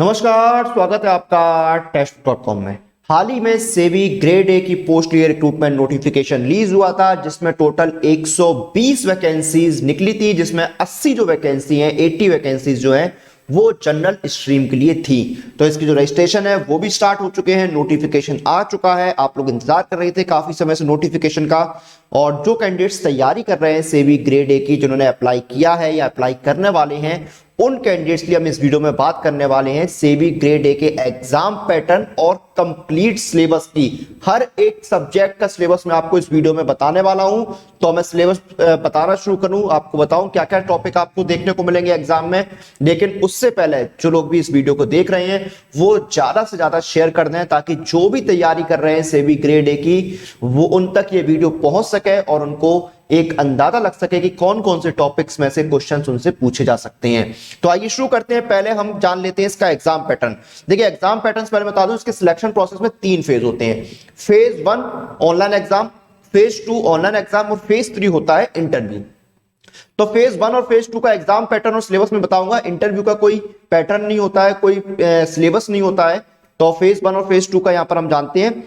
नमस्कार, स्वागत है आपका टेस्ट.com में। हाल ही में सेबी ग्रेड ए की post year recruitment notification release हुआ था, जिसमें टोटल 120 वैकेंसीज निकली थी, जिसमें 80 जो वैकेंसी हैं, 80 वैकेंसीज जो हैं वो जनरल स्ट्रीम के लिए थी। तो इसकी जो रजिस्ट्रेशन है वो भी स्टार्ट हो चुके हैं, नोटिफिकेशन आ चुका है। आप लोग इंतजार कर रहे थे काफी समय से नोटिफिकेशन का, और जो कैंडिडेट्स तैयारी कर रहे हैं सेबी ग्रेड ए की, जिन्होंने अप्लाई किया है या अप्लाई करने वाले हैं, उन कैंडिडेट्स के लिए हम इस वीडियो में बात करने वाले हैं सेबी ग्रेड ए के एग्जाम पैटर्न और कंप्लीट सिलेबस की। हर एक सब्जेक्ट का सिलेबस मैं आपको इस वीडियो में बताने वाला हूं। तो मैं सिलेबस बताना शुरू करूं, आपको बताऊं क्या क्या टॉपिक आपको देखने को मिलेंगे एग्जाम में। लेकिन उससे पहले जो लोग भी इस वीडियो को देख रहे हैं वो ज्यादा से ज्यादा शेयर कर दें, ताकि जो भी तैयारी कर रहे हैं सेबी ग्रेड ए की, वो उन तक ये वीडियो पहुंच सके और उनको एक अंदाजा लग सके कि कौन कौन से टॉपिक्स में से क्वेश्चंस उनसे पूछे जा सकते हैं। तो आइए शुरू करते हैं। पहले हम जान लेते हैं इसका एग्जाम पैटर्न। देखिए, एग्जाम पैटर्न पहले बता दूं, इसके सिलेक्शन प्रोसेस में 3 फेज होते हैं। Phase 1 online exam, phase 2 online exam और फेज 3 होता है इंटरव्यू। तो फेज 1 और फेज 2 का एग्जाम पैटर्न और सिलेबस में बताऊंगा। इंटरव्यू का कोई पैटर्न नहीं होता है, कोई सिलेबस नहीं होता है। तो फेज 1 और फेज 2 का यहां पर हम जानते हैं।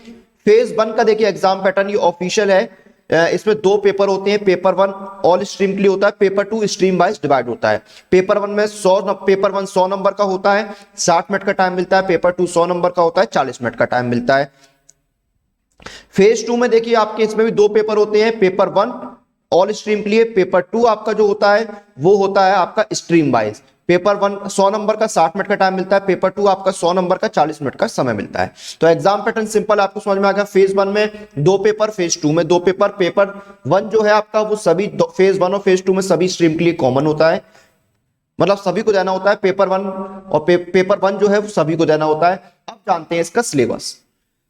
फेज 1 का देखिए एग्जाम पैटर्न ये ऑफिशियल है। इसमें 2 पेपर होते हैं। पेपर 1 ऑल स्ट्रीम के लिए होता है, पेपर 2 स्ट्रीम वाइज डिवाइड होता है। पेपर 1 में 100 नंबर का होता है, 60 मिनट का टाइम मिलता है। पेपर 2 100 नंबर का होता है, 40 मिनट का टाइम मिलता है। फेज 2 में देखिए आपके इसमें भी 2 पेपर होते हैं। पेपर 1 ऑल स्ट्रीम के लिए, पेपर 2 आपका जो होता है वो होता है आपका स्ट्रीम वाइज। पेपर 1 100 नंबर का 60 मिनट का टाइम मिलता है, पेपर 2 आपका 100 नंबर का 40 मिनट का समय मिलता है। तो एग्जाम पैटर्न सिंपल आपको समझ में आ गया। फेज 1 में 2 पेपर, फेज 2 में 2 पेपर। पेपर 1 जो है आपका वो सभी फेज 1 और फेज 2 में सभी स्ट्रीम के लिए कॉमन होता है, मतलब सभी को देना होता है। पेपर 1 और पेपर 1 जो है वो सभी को देना होता है। अब जानते हैं इसका सिलेबस।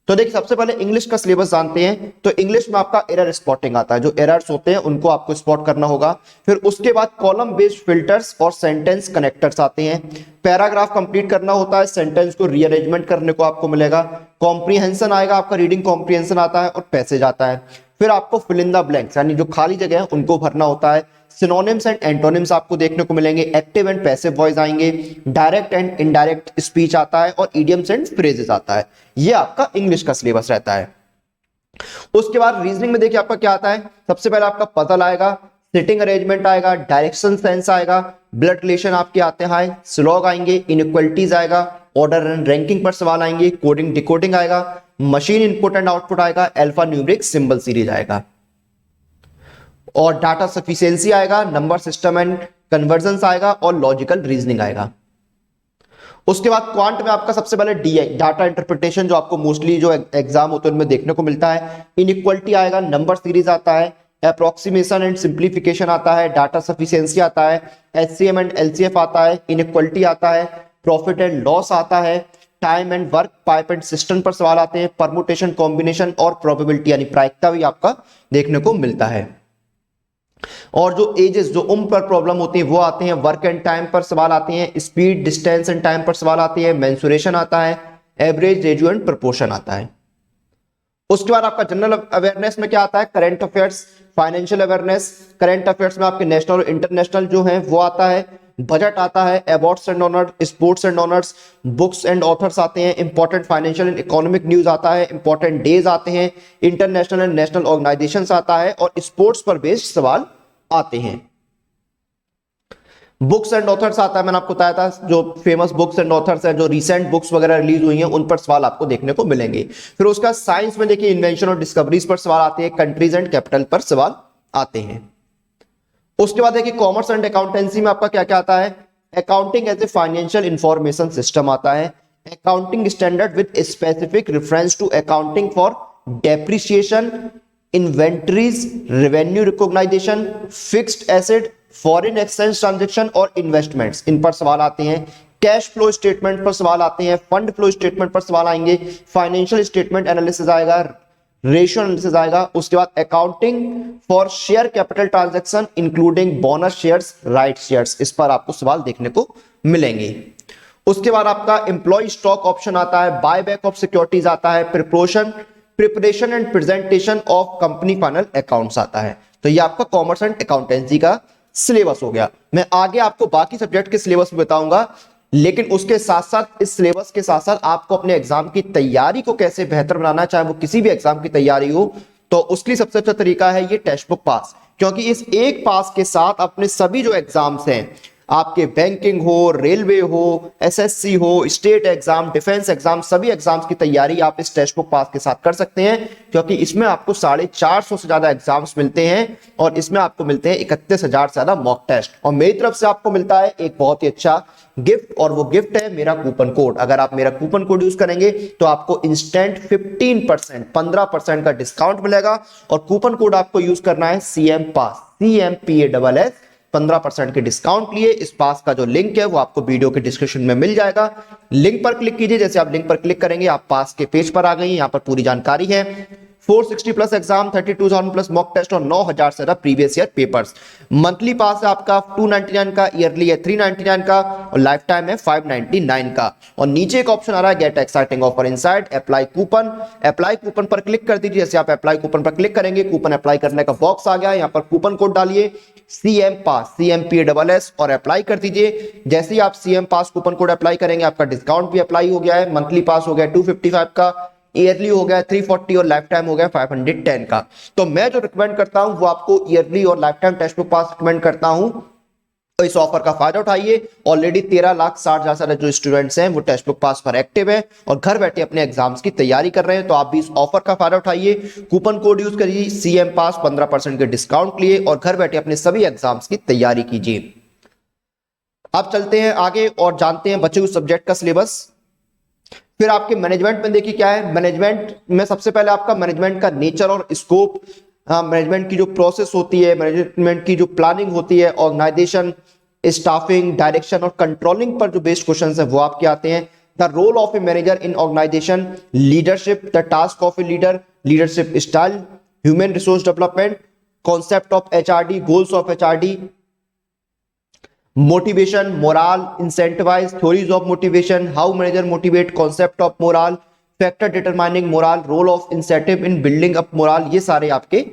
तो देखिए, सबसे पहले इंग्लिश का सिलेबस जानते हैं। तो इंग्लिश में आपका एरर स्पॉटिंग आता है, जो एरर्स होते हैं उनको आपको स्पॉट करना होगा। फिर उसके बाद कॉलम बेस्ड फिल्टर्स और सेंटेंस कनेक्टर्स आते हैं। पैराग्राफ कंप्लीट करना होता है, सेंटेंस को रीअरेंजमेंट करने को आपको मिलेगा। कॉम्प्रीहेंशन आएगा आपका, रीडिंग कॉम्प्रीहेंशन आता है और पैसेज आता है। फिर आपको फिल इन द ब्लैंक्स यानी जो खाली जगह है उनको भरना होता है। सिनोनिम्स एंड एंटोनिम्स आपको देखने को मिलेंगे। एक्टिव एंड पैसिव वॉइस आएंगे। डायरेक्ट एंड इनडायरेक्ट स्पीच आता है और इडियम्स एंड फ्रेजेस आता है। ये आपका इंग्लिश का सिलेबस रहता है। उसके बाद रीजनिंग में देखिए आपका क्या आता है। सबसे पहले आपका पजल आएगा, सिटिंग अरेंजमेंट आएगा, डायरेक्शन सेंस आएगा, ब्लड रिलेशन आपके आते हैं, स्लॉग आएंगे, इनइक्वालिटीज आएगा, ऑर्डर एंड रैंकिंग पर सवाल आएंगे, कोडिंग डिकोडिंग आएगा, मशीन इनपुट एंड आउटपुट आएगा, अल्फा न्यूमेरिक सिंबल सीरीज आएगा, और डाटा सफिशिएंसी आएगा, नंबर सिस्टम एंड कन्वर्जन आएगा और लॉजिकल रीजनिंग आएगा। उसके बाद क्वांट में आपका सबसे पहले डीआई डाटा इंटरप्रिटेशन, जो आपको मोस्टली जो एग्जाम होते हैं उनमें देखने को मिलता है। इनइक्वालिटी आएगा, नंबर सीरीज आता है, अप्रोक्सीमेशन एंड सिंप्लीफिकेशन आता है, डाटा सफिशिएंसी आता है, एचसीएम एंड एलसीएफ आता है, इनइक्वालिटी आता है, प्रॉफिट एंड लॉस आता है, time and work, pipe and system पर सवाल आते हैं, परमुटेशन कॉम्बिनेशन और प्रोबेबिलिटी यानी प्रायिकता भी आपका देखने को मिलता है। और जो एजेस, जो उम्र पर प्रॉब्लम होती है वो आते हैं। वर्क एंड टाइम पर सवाल आते हैं, स्पीड, डिस्टेंस एंड टाइम पर सवाल आते हैं, मेंसुरेशन आता है, एवरेज, रेशियो एंड प्रोपोर्शन आता है। उसके बाद आपका जनरल अवेयरनेस में क्या आता है, current affairs, financial awareness. Current affairs में आपके नेशनल और इंटरनेशनल जो है वो आता है, बजट आता है, awards and honours, sports and honours, books and authors आते हैं, important financial and economic news आता है, इंपॉर्टेंट डेज आते हैं, इंटरनेशनल एंड नेशनल ऑर्गेनाइजेशंस आता है और स्पोर्ट्स पर बेस्ड सवाल आते हैं। बुक्स एंड ऑथर्स आता है, मैंने आपको बताया था जो फेमस बुक्स एंड ऑथर्स हैं, जो रिसेंट बुक्स वगैरह रिलीज हुई हैं उन पर सवाल आपको देखने को मिलेंगे। फिर उसका साइंस में देखिए इन्वेंशन और डिस्कवरीज पर सवाल आते हैं, कंट्रीज एंड कैपिटल पर सवाल आते हैं। उसके बाद देखिए कॉमर्स एंड अकाउंटेंसी में आपका क्या क्या आता है, accounting as a financial information system आता है, accounting standard with specific reference to accounting for depreciation, inventories, revenue recognisation, fixed asset, foreign exchange transaction और इन्वेस्टमेंट्स, इन पर सवाल आते हैं। कैश फ्लो स्टेटमेंट पर सवाल आते हैं, फंड फ्लो स्टेटमेंट पर सवाल आएंगे, फाइनेंशियल स्टेटमेंट एनालिसिस आएगा, रेशियो एनालिसिस आएगा। उसके बाद accounting for share capital transaction including bonus shares, right shares, इस पर आपको सवाल देखने को मिलेंगे। उसके बाद आपका एम्प्लॉय स्टॉक ऑप्शन आता है, बाय बैक ऑफ सिक्योरिटीज आता है, preparation and presentation of company final accounts आता है। तो ये आपका कॉमर्स एंड अकाउंटेंसी का सिलेबस हो गया। मैं आगे आपको बाकी सब्जेक्ट के सिलेबस भी बताऊंगा। लेकिन उसके साथ साथ इस सिलेबस के साथ साथ आपको अपने एग्जाम की तैयारी को कैसे बेहतर बनाना, चाहे वो किसी भी एग्जाम की तैयारी हो, तो उसके लिए सबसे अच्छा तरीका है ये टेक्स्ट बुक पास। क्योंकि इस एक पास के साथ अपने सभी जो एग्जाम्स हैं, आपके बैंकिंग हो, रेलवे हो, एसएससी हो, स्टेट एग्जाम, डिफेंस एग्जाम, सभी एग्जाम्स की तैयारी आप इस टेक्स्ट बुक पास के साथ कर सकते हैं। क्योंकि इसमें आपको 450 से ज्यादा एग्जाम्स मिलते हैं और इसमें आपको मिलते हैं 31,000 से ज्यादा मॉक टेस्ट। और मेरी तरफ से आपको मिलता है एक बहुत ही अच्छा गिफ्ट, और वो गिफ्ट है मेरा कूपन कोड। अगर आप मेरा कूपन कोड यूज करेंगे तो आपको इंस्टेंट 15% का डिस्काउंट मिलेगा। और कूपन कोड आपको यूज करना है CM पास, CMPASS, 15% के डिस्काउंट लिए। इस पास का जो लिंक है वो आपको वीडियो के डिस्क्रिप्शन में मिल जाएगा। लिंक पर क्लिक कीजिए, जैसे आप लिंक पर क्लिक करेंगे आप पास के पेज पर आ गई। यहां पर पूरी जानकारी है, 460 plus exam, 32,000 plus mock test और 9,000 से ज्यादा previous year papers. Monthly pass है आपका 299 का, ईयरली है 399 का और लाइफ टाइम है 599 का। और नीचे एक ऑप्शन आ रहा है gate exciting offer inside, apply coupon. Apply coupon पर क्लिक कर दीजिए। जैसे आप अप्लाई कूपन पर क्लिक करेंगे, कूपन अप्लाई करने का बॉक्स आ गया। यहां पर कूपन कोड डालिए CM पास, CMPASS और अप्लाई कर दीजिए। जैसे ही आप CM पास कूपन कोड अप्लाई करेंगे, आपका डिस्काउंट भी अप्लाई हो गया है। मंथली पास हो गया 255 का, ईयरली हो गया 340 और लाइफ टाइम हो गया 510 का। तो मैं जो रिकमेंड करता हूं वो आपको ईयरली और लाइफ टाइम टेक्स्ट बुक पास रिकमेंड करता हूं। तो इस ऑफर का फायदा उठाइए। ऑलरेडी 13,60,000 से जो स्टूडेंट्स हैं वो टेक्स्ट बुक पास पर एक्टिव है और घर बैठे अपने एग्जाम्स की तैयारी कर रहे हैं। तो आप भी इस ऑफर का फायदा उठाइए, कूपन कोड यूज करिए CM पास, 15% के डिस्काउंट लिए और घर बैठे अपने सभी एग्जाम्स की तैयारी कीजिए। अब चलते हैं आगे और जानते हैं बचे हुए सब्जेक्ट का सिलेबस। फिर आपके मैनेजमेंट में देखिए क्या है। मैनेजमेंट में सबसे पहले आपका मैनेजमेंट का नेचर और स्कोप, मैनेजमेंट की जो प्रोसेस होती है, मैनेजमेंट की जो प्लानिंग होती है, ऑर्गेनाइजेशन, स्टाफिंग, डायरेक्शन और कंट्रोलिंग पर जो बेस्ड क्वेश्चंस है वो आपके आते हैं। The role of a manager in organisation, leadership, the task of a leader, leadership style, human resource development, concept of HRD, goals of HRD, motivation, morale, incentivise, theories of motivation, how manager motivate, concept of morale, factor determining morale, role of incentive in building up morale, ये सारे आपके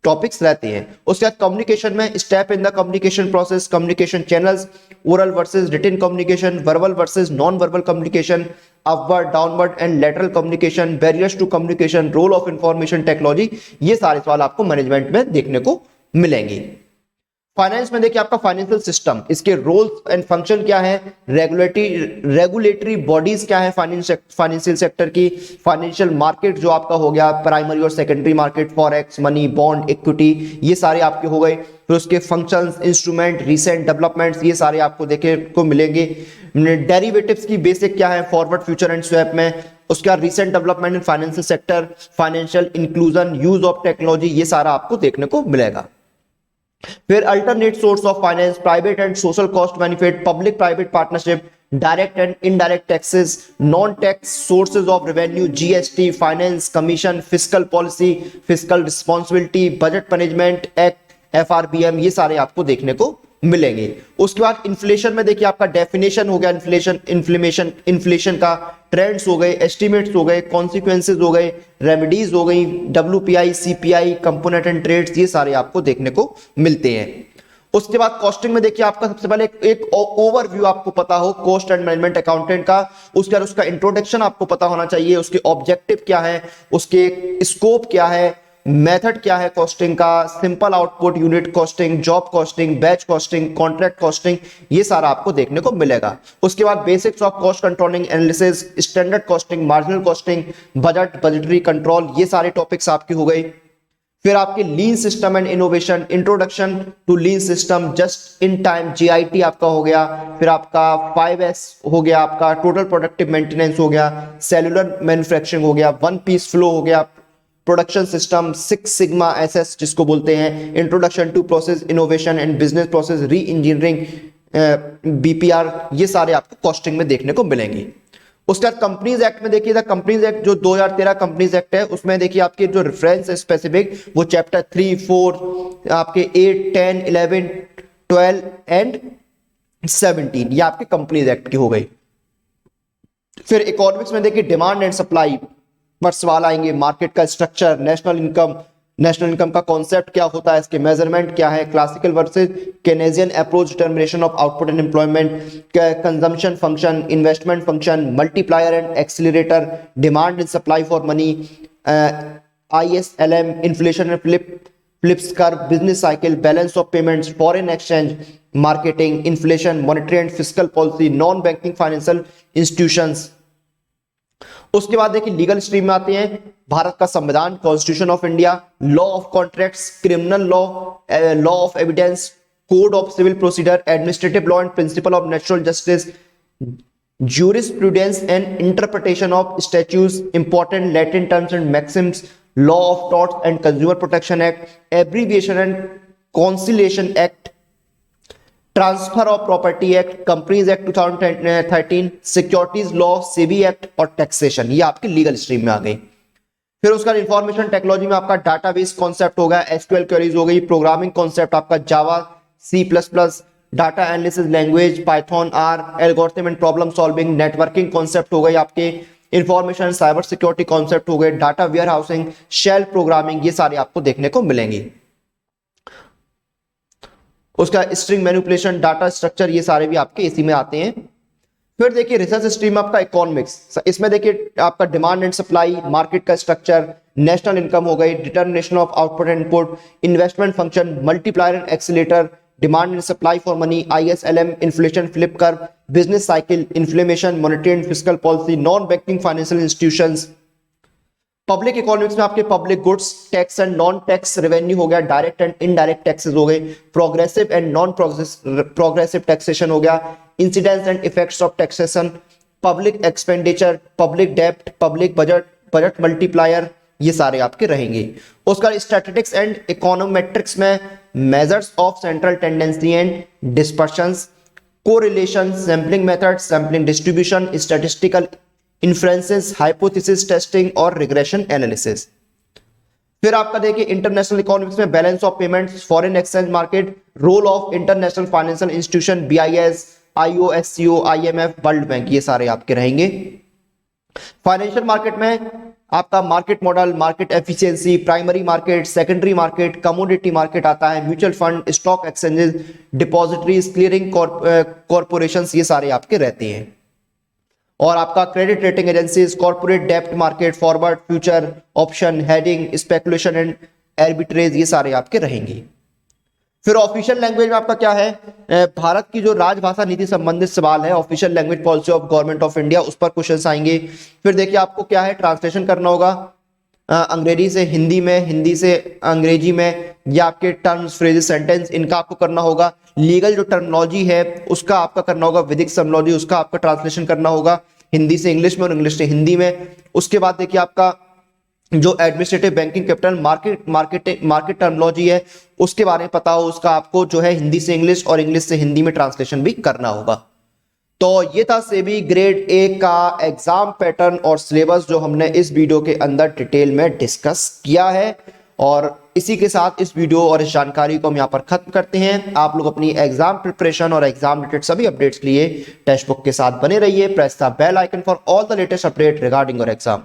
topics रहते हैं। उसके बाद communication में step in the communication process, communication channels, oral versus written communication, verbal versus non verbal communication, upward, downward and lateral communication, barriers to communication, role of information technology, ये सारे सवाल आपको मैनेजमेंट में देखने को मिलेंगे। फाइनेंस में देखिए आपका फाइनेंशियल सिस्टम, इसके रोल्स एंड फंक्शन क्या है, रेगुलेटरी बॉडीज क्या है फाइनेंशियल सेक्टर की, फाइनेंशियल मार्केट जो आपका हो गया प्राइमरी और secondary market, forex, money, bond, equity, ये सारे आपके हो गए। फिर उसके फंक्शंस, इंस्ट्रूमेंट, रिसेंट डेवलपमेंट्स, ये सारे आपको देखने को मिलेंगे। डेरिवेटिव्स की बेसिक क्या है फॉरवर्ड, फ्यूचर एंड स्वैप में। उसका recent development in financial sector, financial inclusion, use of technology, ये सारा आपको देखने को मिलेगा। फिर alternate source of finance, private and social cost benefit, public private partnership, direct and indirect taxes, non tax sources of revenue, GST, finance, commission, fiscal policy, fiscal responsibility, budget management act, FRBM, ये सारे आपको देखने को मिलेंगे। उसके बाद inflation में देखिए आपका डेफिनेशन हो गया इन्फ्लेशन का, ट्रेंड्स हो गए, एस्टिमेट्स हो गए, कॉन्सिक्वेंसेज हो गए, रेमेडीज हो गई, WPI, CPI, component and trades, ये सारे आपको देखने को मिलते हैं। उसके बाद कॉस्टिंग में देखिए आपका सबसे पहले एक ओवरव्यू आपको पता हो कॉस्ट एंड मैनेजमेंट अकाउंटेंट का। उसके बाद उसका इंट्रोडक्शन आपको पता होना चाहिए, उसके ऑब्जेक्टिव क्या है, उसके स्कोप क्या है, मेथड क्या है कॉस्टिंग का, simple output unit costing, job costing, batch costing, contract costing, ये सारा आपको देखने को मिलेगा। उसके बाद basics of cost controlling analysis, standard costing, marginal costing, budget, budgetary control, ये सारे टॉपिक्स आपके हो गए। फिर आपके lean system and innovation, introduction to lean system, just in time, GIT आपका हो गया। फिर आपका 5S हो गया, आपका टोटल प्रोडक्टिव मेंटेनेंस हो गया, सेलुलर मैन्युफैक्चरिंग हो गया, वन पीस फ्लो हो गया, प्रोडक्शन सिस्टम, 6 सिग्मा SS जिसको बोलते हैं, introduction to process innovation and business process reengineering, BPR, ये सारे आपको कॉस्टिंग में देखने को मिलेंगे। उसके बाद कंपनीज एक्ट में देखिए, कंपनीज एक्ट जो 2013 कंपनीज एक्ट है उसमें देखिए आपके जो रेफरेंस है स्पेसिफिक, वो चैप्टर 3, 4, आपके 8, 10, 11, 12 एंड 17, ये आपके कंपनीज एक्ट की हो गई। फिर इकोनॉमिक्स में देखिए डिमांड एंड सप्लाई पर सवाल आएंगे, मार्केट का structure, national income, national income का कॉन्सेप्ट क्या होता है, इसके मेजरमेंट क्या है, classical versus Keynesian approach determination of output and employment, consumption function, investment function, multiplier and accelerator, demand and supply for money, ISLM, inflation and Phillips curve, business cycle, balance of payments, foreign exchange, marketing, inflation, monetary and fiscal policy, non banking financial institutions. उसके बाद देखिए legal stream में आते हैं, भारत का संविधान, constitution of India, law of contracts, criminal law, law of evidence, code of civil procedure, administrative law and principle of natural justice, jurisprudence and interpretation of statutes, important Latin terms and maxims, law of torts and consumer protection act, abbreviation and conciliation act, transfer of property act, companies act 2013, securities law, SEBI act और taxation, ये आपकी legal stream में आ गई। फिर उसका information technology में आपका database concept होगा, एसक्यूएल क्वेरीज हो गई, प्रोग्रामिंग कॉन्सेप्ट आपका Java, C++, data analysis language, Python, R, algorithm and problem solving, networking concept हो गई आपके, इंफॉर्मेशन साइबर सिक्योरिटी कॉन्सेप्ट हो गए, data warehousing, shell programming, ये सारे आपको देखने को मिलेंगी। उसका स्ट्रिंग मैनिपुलेशन, डाटा स्ट्रक्चर, ये सारे भी आपके इसी में आते हैं। फिर देखिए रिसर्च स्ट्रीम में आपका इकोनॉमिक्स, इसमें देखिए आपका डिमांड एंड सप्लाई, मार्केट का स्ट्रक्चर, नेशनल इनकम हो गई, determination of output and input, investment function, multiplier and accelerator, demand and supply for money, ISLM, inflation flip curve, business cycle, inflammation, monetary and fiscal policy, non banking financial institutions. Public economics में आपके public goods, tax and non tax revenue हो गया, direct and indirect taxes हो गए, progressive and non progressive taxation हो गया, incidents and effects of taxation, public expenditure, public डेब्ट, public budget, budget multiplier, ये सारे आपके रहेंगे। उसका स्टैटिस्टिक्स एंड इकोनोमेट्रिक्स में measures of central tendency and dispersions, correlation, sampling method, sampling distribution, statistical inferences, hypothesis testing और रिग्रेशन एनालिसिस। फिर आपका देखिए इंटरनेशनल इकोनॉमिक्स में balance of payments, foreign exchange market, role of international financial institution, BIS, IOSCO, IMF, World Bank, ये सारे आपके रहेंगे। Financial market में आपका market model, market efficiency, primary market, secondary market, commodity market आता है, mutual fund, stock exchanges, depositories, clearing corporations, ये सारे आपके रहते हैं। और आपका क्रेडिट रेटिंग एजेंसीज, कॉर्पोरेट डेब्ट market, forward, future, option, heading, speculation and arbitrage, ये सारे आपके रहेंगे। फिर ऑफिशियल लैंग्वेज में आपका क्या है, भारत की जो राजभाषा नीति संबंधित सवाल है, official language policy of government of India, उस पर क्वेश्चंस आएंगे। फिर देखिए आपको क्या है, ट्रांसलेशन करना होगा अंग्रेजी से हिंदी में, हिंदी से अंग्रेजी में, या आपके टर्म्स, फ्रेजेस, सेंटेंस, इनका आपको करना होगा। लीगल जो टर्मिनोलॉजी है उसका आपका करना होगा, विधिक टर्मिनोलॉजी उसका आपका ट्रांसलेशन करना होगा हिंदी से इंग्लिश में और इंग्लिश से हिंदी में। उसके बाद देखिए आपका जो administrative, banking, capital market terminology है उसके बारे में पता हो, उसका आपको जो है हिंदी से इंग्लिश और इंग्लिश से हिंदी में ट्रांसलेशन भी करना होगा। तो ये था सेबी ग्रेड ए का एग्जाम पैटर्न और सिलेबस जो हमने इस वीडियो के अंदर डिटेल में डिस्कस किया है। और इसी के साथ इस वीडियो और इस जानकारी को हम यहाँ पर खत्म करते हैं। आप लोग अपनी एग्जाम प्रिपरेशन और एग्जाम रिलेटेड सभी अपडेट्स के लिए टेक्स्ट बुक के साथ बने रहिए। Press the bell icon for all the latest update regarding your exam.